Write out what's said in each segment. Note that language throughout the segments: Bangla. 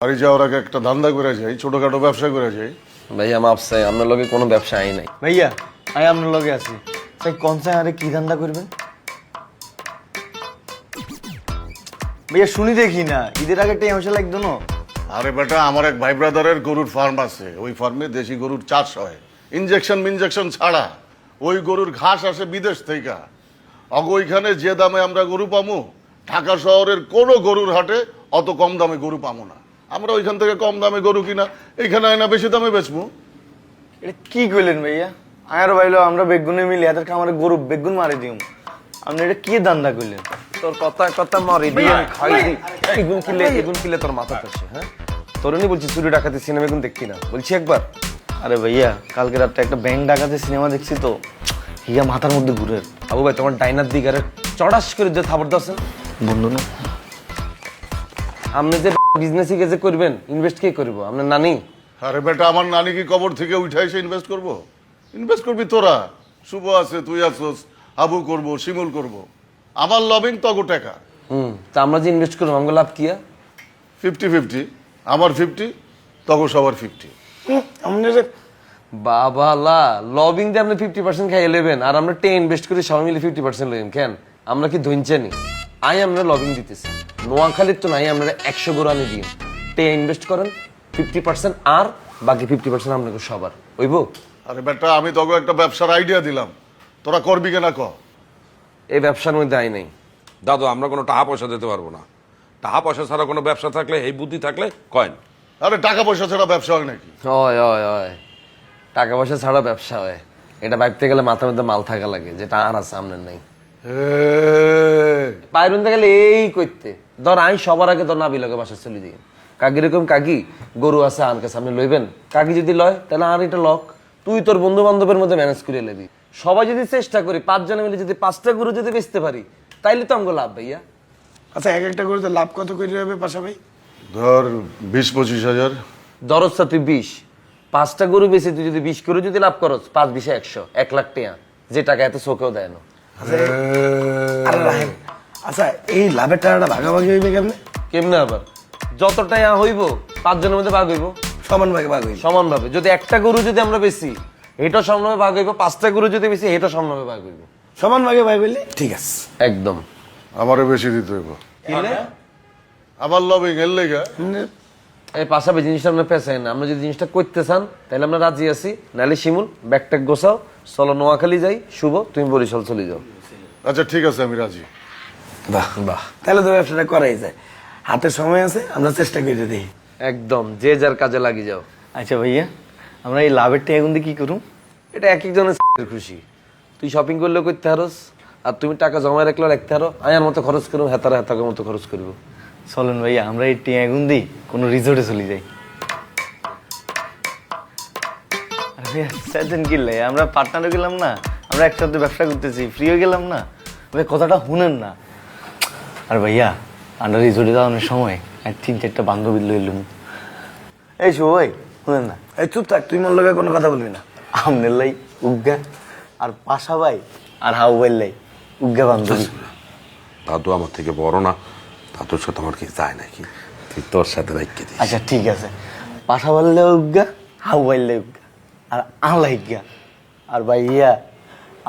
বাড়ি যাওয়ার আগে একটা ধান্দা করে যাই, ছোটখাটো ব্যবসা করে যাই। ভাইয়া মাপছে আপনার লগে কোনো ব্যবসা আই নাই। ভাইয়া আমি আপনার লগে আছি, তাই কনসাই আরে কি ধান্দা করবেন ভাইয়া? শুনি দেখি না ঈদের আগে টাইম হসে লাগতো না। আরে বেটা, আমার এক ভাই ব্রাদারের গরুর ফার্ম আছে। ওই ফার্মে দেশি গরুর চাষ হয়, ইনজেকশন ছাড়া। ওই গরুর ঘাস আসে বিদেশ থেকে। ওইখানে যে দামে আমরা গরু পামু, ঢাকা শহরের কোনো গরুর হাটে অত কম দামে গরু পামু না। আমরা ওইখান থেকে কম দামে গরু কিনা এইখানে আয়না বেশি দামে বেচবো। এটা কি কইলেন ভাইয়া? আয়ার ভাইলো আমরা বেগুনে মিলে এদের কামারে গরু বেগুন মারি দিম, আপনি এটা কি ধান্দা করলেন? তোর কথা মরি দিয়ে খাই দি। এগুন কিলে তোর মাথা আসে। হ্যাঁ তোর নি বলছি চুরি ডাকাতি সিনেমা এগুন দেখতি না বলছি একবার। আরে ভাইয়া কালকে রাতে একটা ব্যাংক ডাকাতে সিনেমা দেখছি তো, হিয়া মাথার মধ্যে ঘুরে। আবু ভাই তোমার ডাইনার দিক আরে চড়াস করে যে থাবর দাসেন বন্ধু না আপনি যে বিজনেসই যে করবেন, ইনভেস্ট কে করব? আপনার নানি? আরে বেটা, আমার নানি কি কবর থেকে উঠে এসে ইনভেস্ট করবো? ইনভেস্ট করবি তোরা। শুভ আছে, তুই আসোস, হাবু করব, শিমুল করব। আমার লবিং তগো টাকা। তা আমরা যে ইনভেস্ট করবো আমাকে লাভ কিয়া? 50-50, আমার 50, তগো সবার 50। বাবালা লবিং দিয়ে আপনি 50% খাইয়ে নেবেন, আর আমরা 10 ইনভেস্ট করি সবাই মিলে 50% লইন কেন? আমরা কি ধইনচানি? আই আমরা লবিং দিতেছি নোয়াখালীর তো নাই, আমরা 100 গরু আনি দিই। 10 ইনভেস্ট করেন 50% আর বাকি 50% আপনাকে সবার হইব। আরে বেটা, আমি তগো একটা ব্যবসার আইডিয়া দিলাম, তোরা করবি কেনা ক? এই ব্যবসার মধ্যে আই নাই দাদু, আমরা কোনো টাকা পয়সা দিতে পারবো না। টাকা পয়সা ছাড়া কোনো ব্যবসা থাকলে, এই বুদ্ধি থাকলে কয়েন। আরে টাকা পয়সা ছাড়া ব্যবসা হয় নাকি? হয় টাকা পয়সা ছাড়া ব্যবসা হয়, এটা ভাবতে গেলে মাথার মধ্যে মাল থাকা লাগে, যেটা আর আছে আপনার নাই। বাইরুন গেলে এই করতে ধর আই সবার আগে ধর নাবি লগে বাসা চলে দিই। কাকি রকম কাকি গরু আছে আনকে সামনে লইবেন, কাকি যদি লয় তাহলে আর এটা লক তুই তোর বন্ধু বান্ধবের মধ্যে ম্যানেজ করে লেবি। সবাই যদি চেষ্টা করি 5 জনে মিলে যদি 5টা গরু যদি বেচতে পারি তাইলে তো আমগো লাভ ভাইয়া। আচ্ছা, এক একটা করে লাভ কত করে হবে পাশা ভাই? ধর 20-25 হাজার। দরজ তুই 20, 5টা গরু বেচে তুই যদি 20 করে যদি লাভ করস, 5-20 100, 1 লাখ টাকা, যে টাকা এত চোখেও দেয় না। আরে রাহেন, আচ্ছা এই লাভের টাকাটা ভাগাভাগি হইবে কেমনে? কেমনে আবার? যত টাকা হইব 5 জনের মধ্যে ভাগ হইব সমান ভাগে ভাগ হইবে? সমানভাবে। যদি একটা গরু যদি আমরা বেশি এটা সমানভাবে ভাগ হইব, 5টা গরু যদি বেশি এটা সমানভাবে ভাগ হইব। সমান ভাগে ভাগ হইলে ঠিক আছে। একদম। আমারও বেশি দিতে হইব। আমার লবিং এর লেগা। এই পাশাপাশি জিনিসটা আমরা পেছাই না। আমরা যদি জিনিসটা করতে চান তাহলে আমরা রাজি আছি, নাহলে শিমুল ব্যাগট্যাগ গোছাও, চলো নোয়াখালী যাই, শুভ তুমি বরিশাল চলে যাও। আচ্ছা ঠিক আছে, আমি রাজি। বাহ বাহ, তাহলে তো ব্যবসাটা করাই যায়। হাতে সময় আছে, আমরা চেষ্টা করে দিই। একদম, যে যার কাজে লাগি যাও। আচ্ছা ভাইয়া, আমরা এই লাভের টাকা দিয়ে কি করুম? এটা এক একজনের খুশি। তুই শপিং করলেও করতে হারস, আর তুমি টাকা জমা রাখলেও রাখতে হারো। আয়ার মতো খরচ করবো, হেতারের মতো খরচ করবো। চলেন ভাইয়া আমরা এই টিয়া গুন দিই কোনো রিসোর্টে চলে যাই। সেদিন কিনলে আমরা পার্টনারে গেলাম না, আমরা একসাথে ব্যবসা করতেছি, ফ্রি হয়ে গেলাম না ভাই, কথাটা শুনেন না। আর ভাইয়া আমরা রিসোর্টে যাওয়ানোর সময় 3-4টা বান্ধবী লইলুম। এই শুভ ভাই শুনেন না। এই চুপ থাক, তুই মন লগে কোনো কথা বলবি না। আমনের লাই উজ্ঞা, আর পাশা ভাই আর হাউ ভাই লাই উজ্ঞা বান্ধবী। দাদু আমার থেকে বড় না, দাদুর সাথে আমার কি যায় নাকি? তুই তোর সাথে রাখতে দিস। আচ্ছা ঠিক আছে, পাশা বাড়লে উজ্ঞা, হাউ বাইলে উজ্ঞা, আর আলাই গা, আর ভাইয়া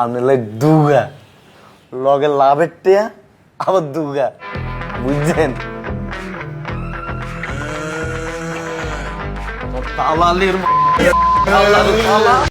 আমনের লাই দুগা, লগে লাভের টেয়া আবার দুগা, বুঝছেন? তালালের